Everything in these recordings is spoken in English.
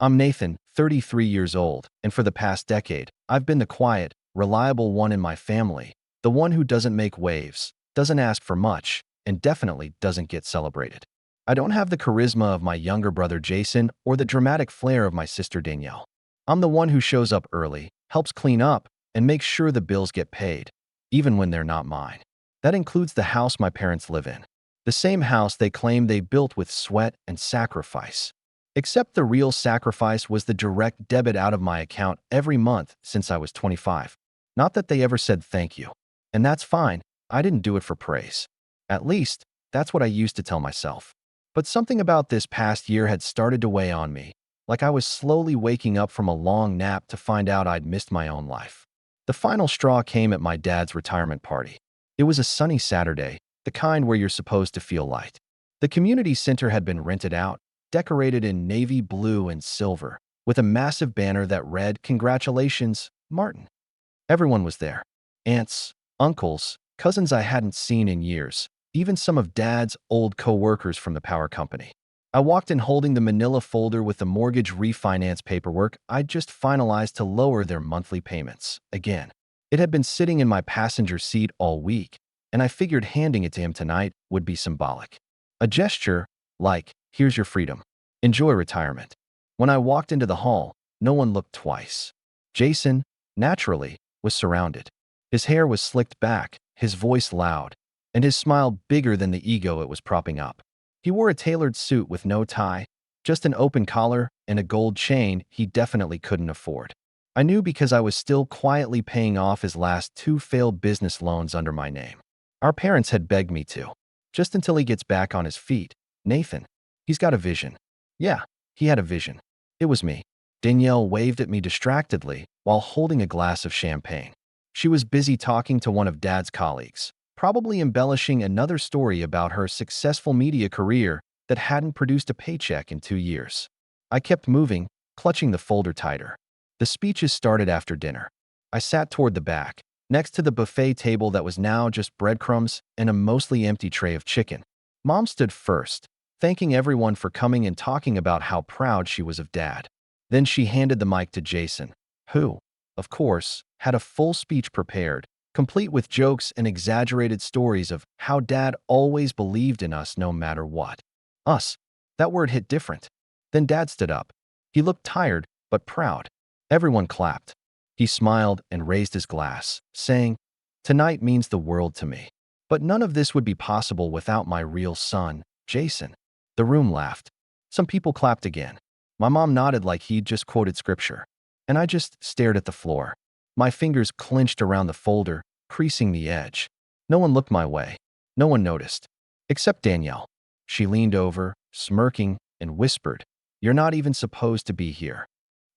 I'm Nathan, 33 years old, and for the past decade, I've been the quiet, reliable one in my family, the one who doesn't make waves, doesn't ask for much, and definitely doesn't get celebrated. I don't have the charisma of my younger brother Jason or the dramatic flair of my sister Danielle. I'm the one who shows up early, helps clean up, and makes sure the bills get paid, even when they're not mine. That includes the house my parents live in, the same house they claim they built with sweat and sacrifice. Except the real sacrifice was the direct debit out of my account every month since I was 25. Not that they ever said thank you. And that's fine, I didn't do it for praise. At least, that's what I used to tell myself. But something about this past year had started to weigh on me, like I was slowly waking up from a long nap to find out I'd missed my own life. The final straw came at my dad's retirement party. It was a sunny Saturday, the kind where you're supposed to feel light. The community center had been rented out, decorated in navy blue and silver, with a massive banner that read, "Congratulations, Martin." Everyone was there. Aunts, uncles, cousins I hadn't seen in years, even some of Dad's old co-workers from the power company. I walked in holding the manila folder with the mortgage refinance paperwork I'd just finalized to lower their monthly payments. Again, it had been sitting in my passenger seat all week, and I figured handing it to him tonight would be symbolic. A gesture like, "Here's your freedom. Enjoy retirement." When I walked into the hall, no one looked twice. Jason, naturally, was surrounded. His hair was slicked back, his voice loud, and his smile bigger than the ego it was propping up. He wore a tailored suit with no tie, just an open collar and a gold chain he definitely couldn't afford. I knew because I was still quietly paying off his last 2 failed business loans under my name. Our parents had begged me to. Just until he gets back on his feet. Nathan, he's got a vision. Yeah, he had a vision. It was me. Danielle waved at me distractedly while holding a glass of champagne. She was busy talking to one of Dad's colleagues, probably embellishing another story about her successful media career that hadn't produced a paycheck in 2 years. I kept moving, clutching the folder tighter. The speeches started after dinner. I sat toward the back, next to the buffet table that was now just breadcrumbs and a mostly empty tray of chicken. Mom stood first, thanking everyone for coming and talking about how proud she was of Dad. Then she handed the mic to Jason, who, of course, had a full speech prepared, complete with jokes and exaggerated stories of how Dad always believed in us no matter what. Us. That word hit different. Then Dad stood up. He looked tired, but proud. Everyone clapped. He smiled and raised his glass, saying, "Tonight means the world to me. But none of this would be possible without my real son, Jason." The room laughed. Some people clapped again. My mom nodded like he'd just quoted scripture. And I just stared at the floor. My fingers clenched around the folder, creasing the edge. No one looked my way. No one noticed. Except Danielle. She leaned over, smirking, and whispered, "You're not even supposed to be here."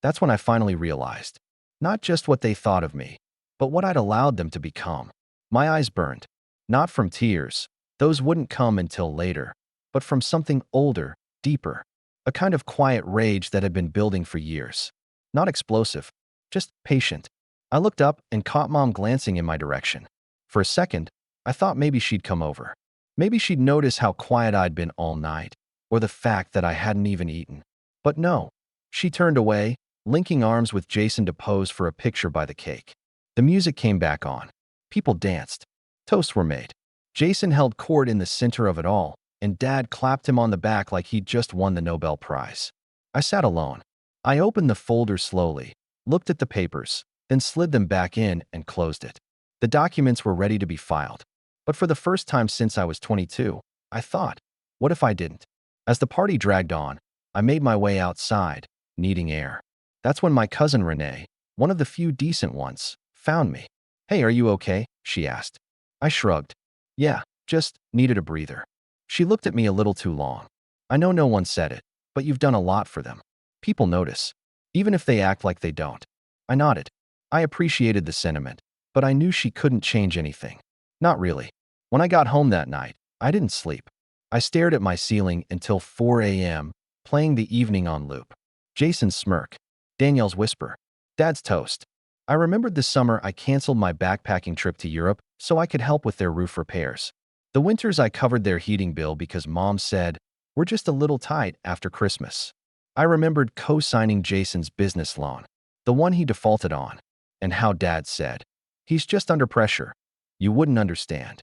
That's when I finally realized. Not just what they thought of me, but what I'd allowed them to become. My eyes burned. Not from tears. Those wouldn't come until later. But from something older, deeper. A kind of quiet rage that had been building for years. Not explosive. Just patient. I looked up and caught Mom glancing in my direction. For a second, I thought maybe she'd come over. Maybe she'd notice how quiet I'd been all night, or the fact that I hadn't even eaten. But no. She turned away, linking arms with Jason to pose for a picture by the cake. The music came back on. People danced. Toasts were made. Jason held court in the center of it all, and Dad clapped him on the back like he'd just won the Nobel Prize. I sat alone. I opened the folder slowly, looked at the papers, then slid them back in and closed it. The documents were ready to be filed. But for the first time since I was 22, I thought, what if I didn't? As the party dragged on, I made my way outside, needing air. That's when my cousin Renee, one of the few decent ones, found me. "Hey, are you okay?" she asked. I shrugged. "Yeah, just needed a breather." She looked at me a little too long. "I know no one said it, but you've done a lot for them. People notice, even if they act like they don't." I nodded. I appreciated the sentiment, but I knew she couldn't change anything. Not really. When I got home that night, I didn't sleep. I stared at my ceiling until 4 a.m., playing the evening on loop. Jason's smirk. Danielle's whisper. Dad's toast. I remembered the summer I canceled my backpacking trip to Europe so I could help with their roof repairs. The winters I covered their heating bill because Mom said, "We're just a little tight after Christmas." I remembered co-signing Jason's business loan, the one he defaulted on, and how Dad said, "He's just under pressure. You wouldn't understand."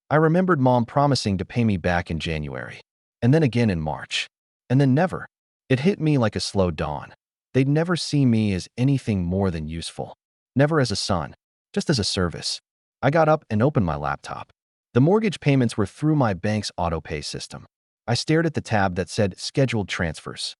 I remembered Mom promising to pay me back in January, and then again in March, and then never. It hit me like a slow dawn. They'd never see me as anything more than useful. Never as a son, just as a service. I got up and opened my laptop. The mortgage payments were through my bank's auto-pay system. I stared at the tab that said Scheduled Transfers.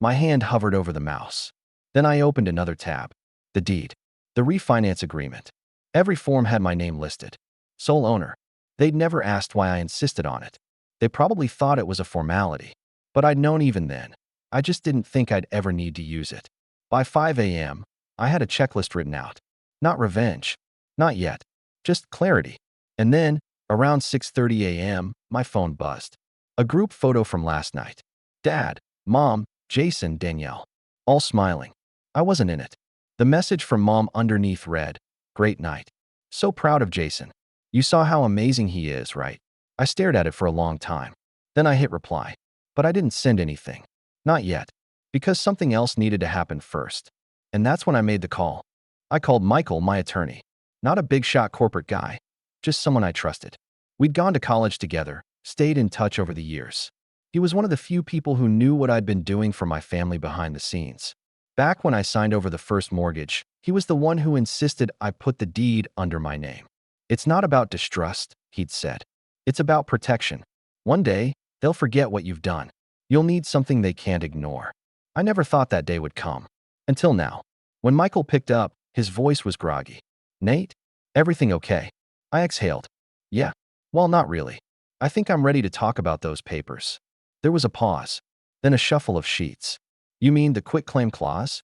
My hand hovered over the mouse. Then I opened another tab. The deed. The refinance agreement. Every form had my name listed. Sole owner. They'd never asked why I insisted on it. They probably thought it was a formality. But I'd known even then. I just didn't think I'd ever need to use it. By 5 a.m., I had a checklist written out. Not revenge. Not yet. Just clarity. And then, around 6:30 a.m., my phone buzzed. A group photo from last night. Dad, Mom, Jason, Danielle. All smiling. I wasn't in it. The message from Mom underneath read, "Great night. So proud of Jason. You saw how amazing he is, right?" I stared at it for a long time. Then I hit reply. But I didn't send anything. Not yet. Because something else needed to happen first. And that's when I made the call. I called Michael, my attorney. Not a big-shot corporate guy. Just someone I trusted. We'd gone to college together, stayed in touch over the years. He was one of the few people who knew what I'd been doing for my family behind the scenes. Back when I signed over the first mortgage, he was the one who insisted I put the deed under my name. "It's not about distrust," he'd said. "It's about protection. One day, they'll forget what you've done. You'll need something they can't ignore." I never thought that day would come. Until now. When Michael picked up, his voice was groggy. "Nate? Everything okay?" I exhaled. "Yeah. Well, not really. I think I'm ready to talk about those papers." There was a pause. Then a shuffle of sheets. "You mean the quitclaim clause?"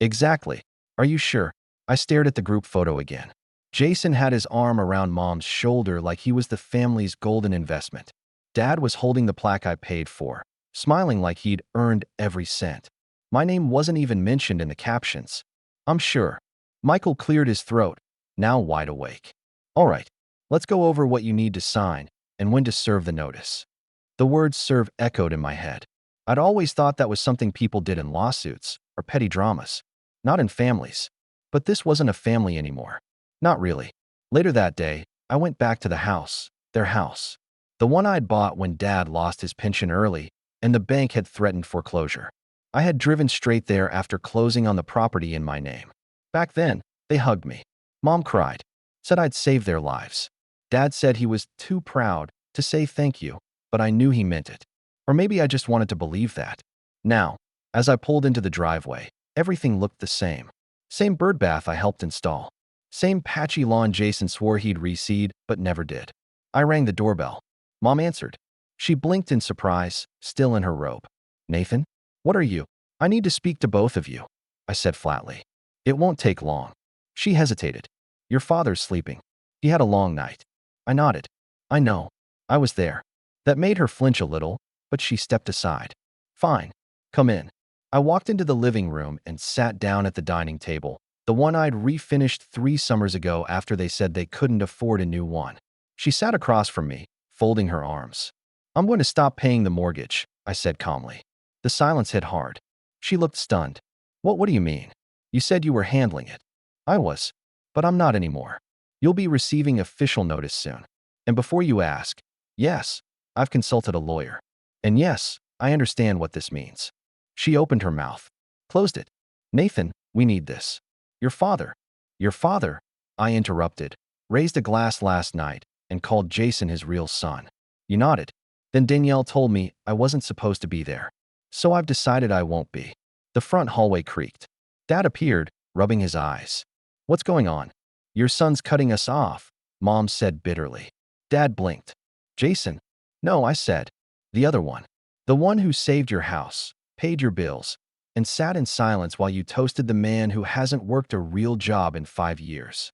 "Exactly. Are you sure?" I stared at the group photo again. Jason had his arm around Mom's shoulder like he was the family's golden investment. Dad was holding the plaque I paid for, smiling like he'd earned every cent. My name wasn't even mentioned in the captions. "I'm sure." Michael cleared his throat, now wide awake. "All right, let's go over what you need to sign and when to serve the notice." The word serve echoed in my head. I'd always thought that was something people did in lawsuits or petty dramas, not in families. But this wasn't a family anymore. Not really. Later that day, I went back to the house, their house. The one I'd bought when Dad lost his pension early and the bank had threatened foreclosure. I had driven straight there after closing on the property in my name. Back then, they hugged me. Mom cried, said I'd saved their lives. Dad said he was too proud to say thank you, but I knew he meant it. Or maybe I just wanted to believe that. Now, as I pulled into the driveway, everything looked the same. Same birdbath I helped install. Same patchy lawn Jason swore he'd reseed, but never did. I rang the doorbell. Mom answered. She blinked in surprise, still in her robe. "Nathan? What are you?" "I need to speak to both of you," I said flatly. "It won't take long." She hesitated. "Your father's sleeping. He had a long night." I nodded. "I know. I was there." That made her flinch a little, but she stepped aside. "Fine. Come in." I walked into the living room and sat down at the dining table, the one I'd refinished 3 summers ago after they said they couldn't afford a new one. She sat across from me, folding her arms. "I'm going to stop paying the mortgage," I said calmly. The silence hit hard. She looked stunned. What do you mean? You said you were handling it." "I was. But I'm not anymore. You'll be receiving official notice soon. And before you ask, yes, I've consulted a lawyer. And yes, I understand what this means." She opened her mouth, closed it. "Nathan, we need this." "Your father." "Your father," I interrupted, "raised a glass last night and called Jason his real son." You nodded. "Then Danielle told me I wasn't supposed to be there. So I've decided I won't be." The front hallway creaked. Dad appeared, rubbing his eyes. "What's going on?" "Your son's cutting us off," Mom said bitterly. Dad blinked. "Jason?" "No," I said. "The other one. The one who saved your house, paid your bills, and sat in silence while you toasted the man who hasn't worked a real job in 5 years."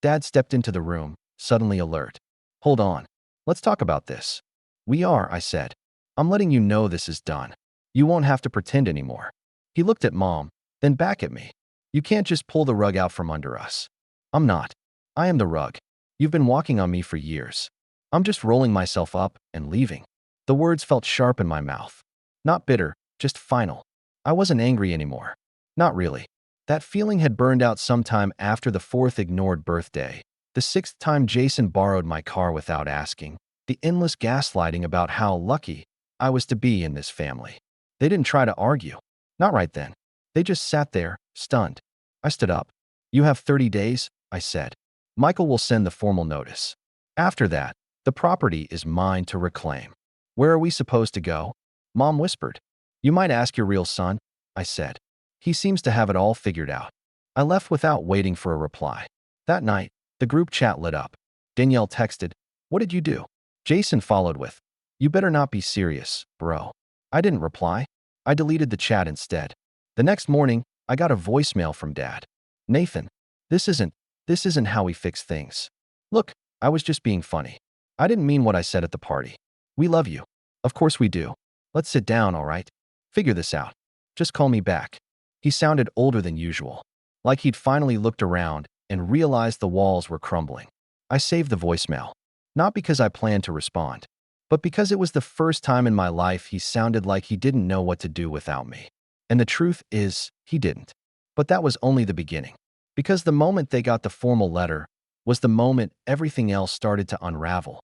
Dad stepped into the room, suddenly alert. "Hold on. Let's talk about this." "We are," I said. "I'm letting you know this is done. You won't have to pretend anymore." He looked at Mom, then back at me. "You can't just pull the rug out from under us." "I'm not. I am the rug. You've been walking on me for years. I'm just rolling myself up and leaving." The words felt sharp in my mouth. Not bitter, just final. I wasn't angry anymore. Not really. That feeling had burned out sometime after the fourth ignored birthday, the sixth time Jason borrowed my car without asking, the endless gaslighting about how lucky I was to be in this family. They didn't try to argue. Not right then. They just sat there, stunned. I stood up. You have 30 days, I said. Michael will send the formal notice. After that, the property is mine to reclaim. Where are we supposed to go? Mom whispered. You might ask your real son, I said. He seems to have it all figured out. I left without waiting for a reply. That night, the group chat lit up. Danielle texted, What did you do? Jason followed with, You better not be serious, bro. I didn't reply. I deleted the chat instead. The next morning, I got a voicemail from Dad. Nathan, this isn't how we fix things. Look, I was just being funny. I didn't mean what I said at the party. We love you. Of course we do. Let's sit down, all right? Figure this out. Just call me back. He sounded older than usual, like he'd finally looked around and realized the walls were crumbling. I saved the voicemail, not because I planned to respond, but because it was the first time in my life he sounded like he didn't know what to do without me. And the truth is, he didn't. But that was only the beginning, because the moment they got the formal letter was the moment everything else started to unravel.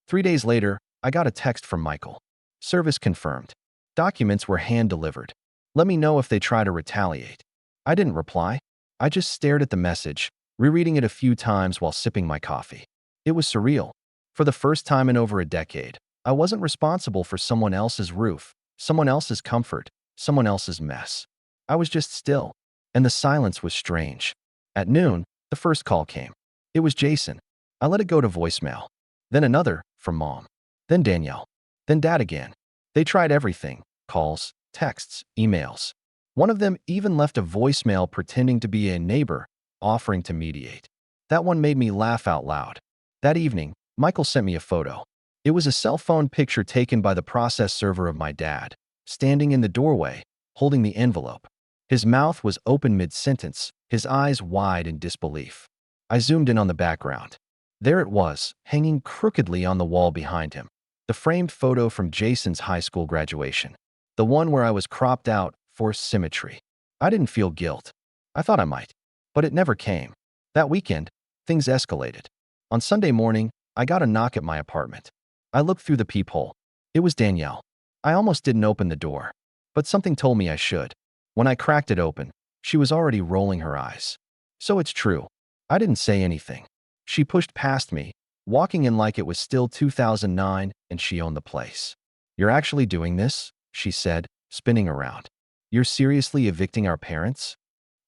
3 days later, I got a text from Michael. Service confirmed. Documents were hand-delivered. Let me know if they try to retaliate. I didn't reply. I just stared at the message, rereading it a few times while sipping my coffee. It was surreal. For the first time in over a decade, I wasn't responsible for someone else's roof, someone else's comfort, someone else's mess. I was just still, and the silence was strange. At noon, the first call came. It was Jason. I let it go to voicemail. Then another, from Mom. Then Danielle. Then Dad again. They tried everything. Calls, texts, emails. One of them even left a voicemail pretending to be a neighbor, offering to mediate. That one made me laugh out loud. That evening, Michael sent me a photo. It was a cell phone picture taken by the process server of my dad, standing in the doorway, holding the envelope. His mouth was open mid-sentence, his eyes wide in disbelief. I zoomed in on the background. There it was, hanging crookedly on the wall behind him. The framed photo from Jason's high school graduation. The one where I was cropped out for symmetry. I didn't feel guilt. I thought I might. But it never came. That weekend, things escalated. On Sunday morning, I got a knock at my apartment. I looked through the peephole. It was Danielle. I almost didn't open the door, but something told me I should. When I cracked it open, she was already rolling her eyes. So it's true. I didn't say anything. She pushed past me, walking in like it was still 2009 and she owned the place. You're actually doing this? She said, spinning around. You're seriously evicting our parents?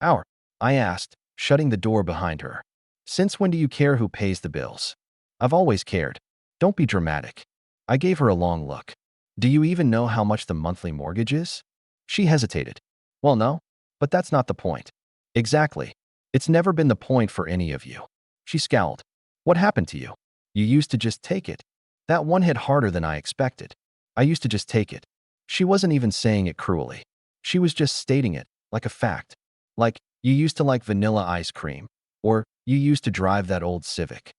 I asked, shutting the door behind her. Since when do you care who pays the bills? I've always cared. Don't be dramatic. I gave her a long look. Do you even know how much the monthly mortgage is? She hesitated. Well, no, but that's not the point. Exactly. It's never been the point for any of you. She scowled. What happened to you? You used to just take it. That one hit harder than I expected. I used to just take it. She wasn't even saying it cruelly. She was just stating it, like a fact. Like, you used to like vanilla ice cream. Or, you used to drive that old Civic.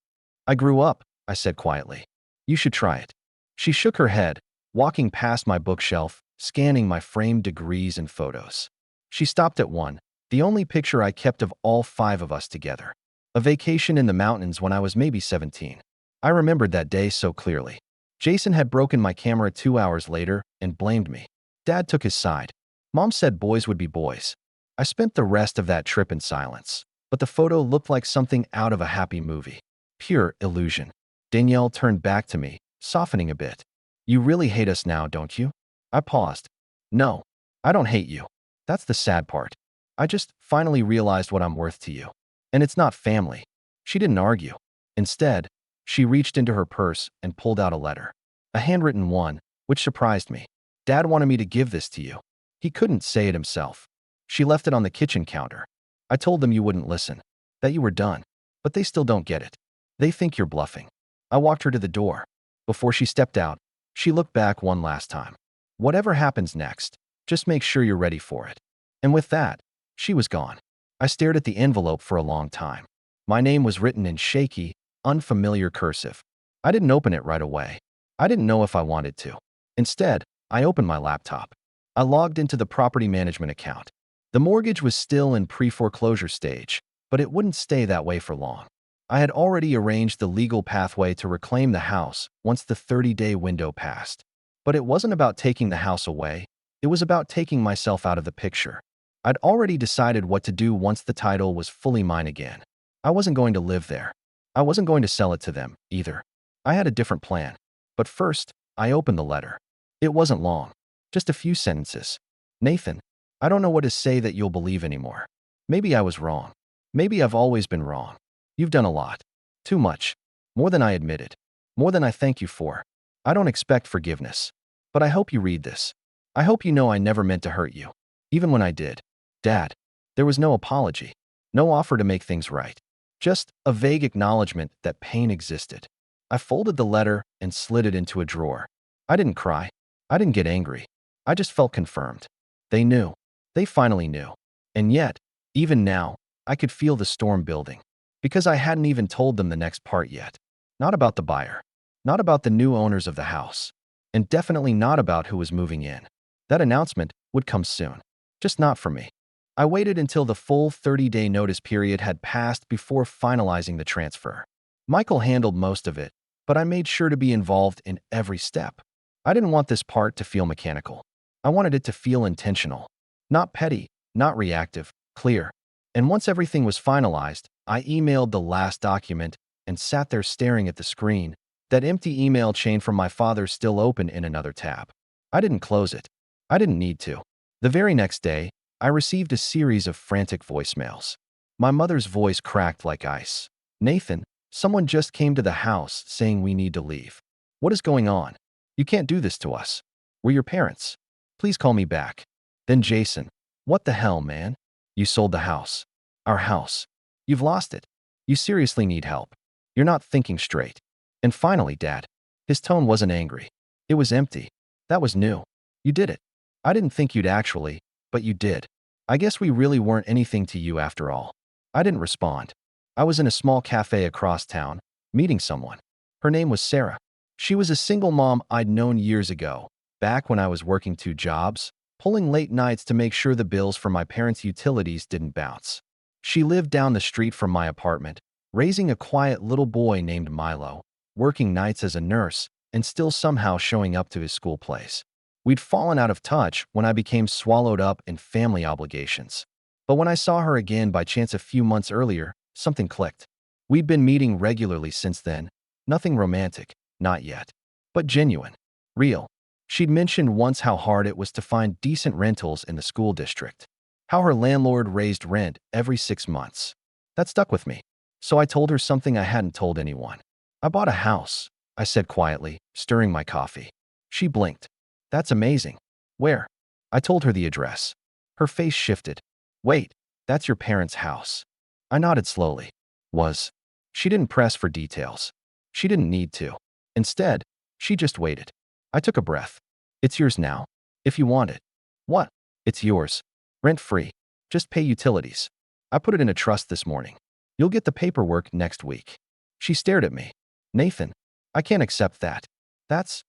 I grew up, I said quietly. You should try it. She shook her head, walking past my bookshelf, scanning my framed degrees and photos. She stopped at one, the only picture I kept of all 5 of us together. A vacation in the mountains when I was maybe 17. I remembered that day so clearly. Jason had broken my camera 2 hours later and blamed me. Dad took his side. Mom said boys would be boys. I spent the rest of that trip in silence, but the photo looked like something out of a happy movie. Pure illusion. Danielle turned back to me, softening a bit. You really hate us now, don't you? I paused. No, I don't hate you. That's the sad part. I just finally realized what I'm worth to you. And it's not family. She didn't argue. Instead, she reached into her purse and pulled out a letter. A handwritten one, which surprised me. Dad wanted me to give this to you. He couldn't say it himself. She left it on the kitchen counter. I told them you wouldn't listen, that you were done. But they still don't get it. They think you're bluffing. I walked her to the door. Before she stepped out, she looked back one last time. Whatever happens next, just make sure you're ready for it. And with that, she was gone. I stared at the envelope for a long time. My name was written in shaky, unfamiliar cursive. I didn't open it right away. I didn't know if I wanted to. Instead, I opened my laptop. I logged into the property management account. The mortgage was still in pre-foreclosure stage, but it wouldn't stay that way for long. I had already arranged the legal pathway to reclaim the house once the 30-day window passed. But it wasn't about taking the house away. It was about taking myself out of the picture. I'd already decided what to do once the title was fully mine again. I wasn't going to live there. I wasn't going to sell it to them, either. I had a different plan. But first, I opened the letter. It wasn't long. Just a few sentences. Nathan, I don't know what to say that you'll believe anymore. Maybe I was wrong. Maybe I've always been wrong. You've done a lot. Too much. More than I admitted. More than I thank you for. I don't expect forgiveness. But I hope you read this. I hope you know I never meant to hurt you. Even when I did. Dad, there was no apology. No offer to make things right. Just a vague acknowledgement that pain existed. I folded the letter and slid it into a drawer. I didn't cry. I didn't get angry. I just felt confirmed. They knew. They finally knew. And yet, even now, I could feel the storm building. Because I hadn't even told them the next part yet. Not about the buyer. Not about the new owners of the house. And definitely not about who was moving in. That announcement would come soon. Just not for me. I waited until the full 30-day notice period had passed before finalizing the transfer. Michael handled most of it, but I made sure to be involved in every step. I didn't want this part to feel mechanical. I wanted it to feel intentional. Not petty, not reactive, clear. And once everything was finalized, I emailed the last document and sat there staring at the screen, that empty email chain from my father still open in another tab. I didn't close it. I didn't need to. The very next day, I received a series of frantic voicemails. My mother's voice cracked like ice. Nathan, someone just came to the house saying we need to leave. What is going on? You can't do this to us. We're your parents. Please call me back. Then Jason, what the hell, man? You sold the house. Our house. You've lost it. You seriously need help. You're not thinking straight. And finally, Dad. His tone wasn't angry. It was empty. That was new. You did it. I didn't think you'd actually, but you did. I guess we really weren't anything to you after all. I didn't respond. I was in a small cafe across town, meeting someone. Her name was Sarah. She was a single mom I'd known years ago, back when I was working 2 jobs, pulling late nights to make sure the bills for my parents' utilities didn't bounce. She lived down the street from my apartment, raising a quiet little boy named Milo, working nights as a nurse, and still somehow showing up to his school plays. We'd fallen out of touch when I became swallowed up in family obligations. But when I saw her again by chance a few months earlier, something clicked. We'd been meeting regularly since then. Nothing romantic, not yet. But genuine. Real. She'd mentioned once how hard it was to find decent rentals in the school district. How her landlord raised rent every 6 months. That stuck with me. So I told her something I hadn't told anyone. I bought a house, I said quietly, stirring my coffee. She blinked. That's amazing. Where? I told her the address. Her face shifted. Wait, that's your parents' house. I nodded slowly. Was. She didn't press for details. She didn't need to. Instead, she just waited. I took a breath. It's yours now. If you want it. What? It's yours. Rent-free. Just pay utilities. I put it in a trust this morning. You'll get the paperwork next week. She stared at me. Nathan, I can't accept that. That's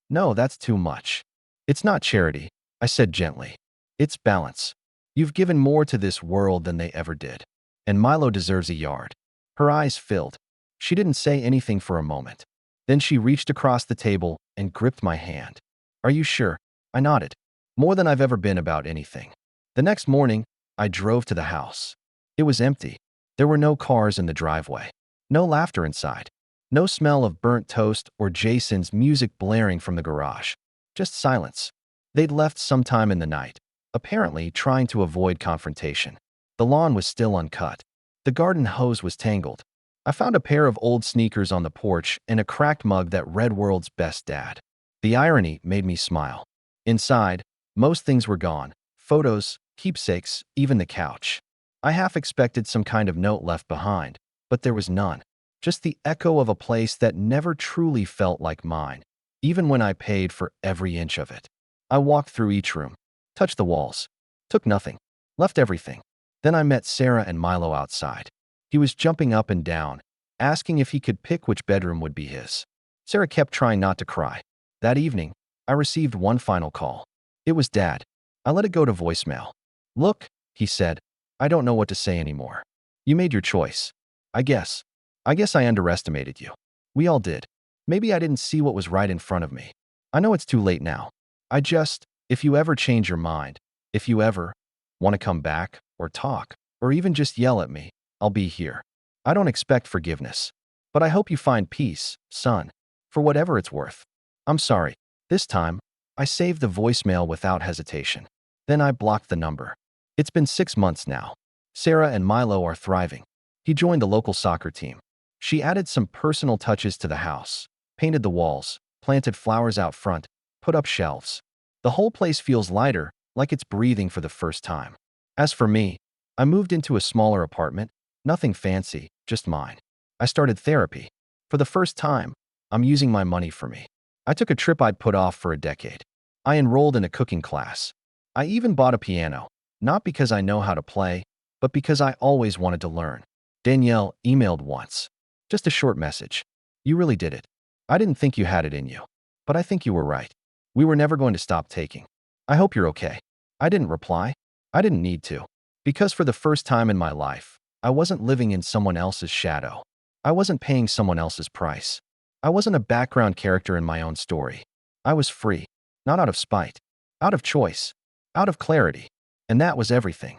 too much. It's not charity, I said gently. It's balance. You've given more to this world than they ever did. And Milo deserves a yard. Her eyes filled. She didn't say anything for a moment. Then she reached across the table and gripped my hand. Are you sure? I nodded. More than I've ever been about anything. The next morning, I drove to the house. It was empty. There were no cars in the driveway. No laughter inside. No smell of burnt toast or Jason's music blaring from the garage. Just silence. They'd left sometime in the night, apparently trying to avoid confrontation. The lawn was still uncut. The garden hose was tangled. I found a pair of old sneakers on the porch and a cracked mug that read World's Best Dad. The irony made me smile. Inside, most things were gone. Photos, keepsakes, even the couch. I half expected some kind of note left behind, but there was none. Just the echo of a place that never truly felt like mine, even when I paid for every inch of it. I walked through each room, touched the walls, took nothing, left everything. Then I met Sarah and Milo outside. He was jumping up and down, asking if he could pick which bedroom would be his. Sarah kept trying not to cry. That evening, I received one final call. It was Dad. I let it go to voicemail. Look, he said, I don't know what to say anymore. You made your choice. I guess. I guess I underestimated you. We all did. Maybe I didn't see what was right in front of me. I know it's too late now. If you ever change your mind, if you ever want to come back or talk, or even just yell at me, I'll be here. I don't expect forgiveness, but I hope you find peace, son, for whatever it's worth. I'm sorry. This time, I saved the voicemail without hesitation. Then I blocked the number. It's been 6 months now. Sarah and Milo are thriving. He joined the local soccer team. She added some personal touches to the house, painted the walls, planted flowers out front, put up shelves. The whole place feels lighter, like it's breathing for the first time. As for me, I moved into a smaller apartment, nothing fancy, just mine. I started therapy. For the first time, I'm using my money for me. I took a trip I'd put off for a decade. I enrolled in a cooking class. I even bought a piano, not because I know how to play, but because I always wanted to learn. Danielle emailed once. Just a short message. You really did it. I didn't think you had it in you, but I think you were right. We were never going to stop taking. I hope you're okay. I didn't reply. I didn't need to. Because for the first time in my life, I wasn't living in someone else's shadow. I wasn't paying someone else's price. I wasn't a background character in my own story. I was free, not out of spite, out of choice, out of clarity. And that was everything.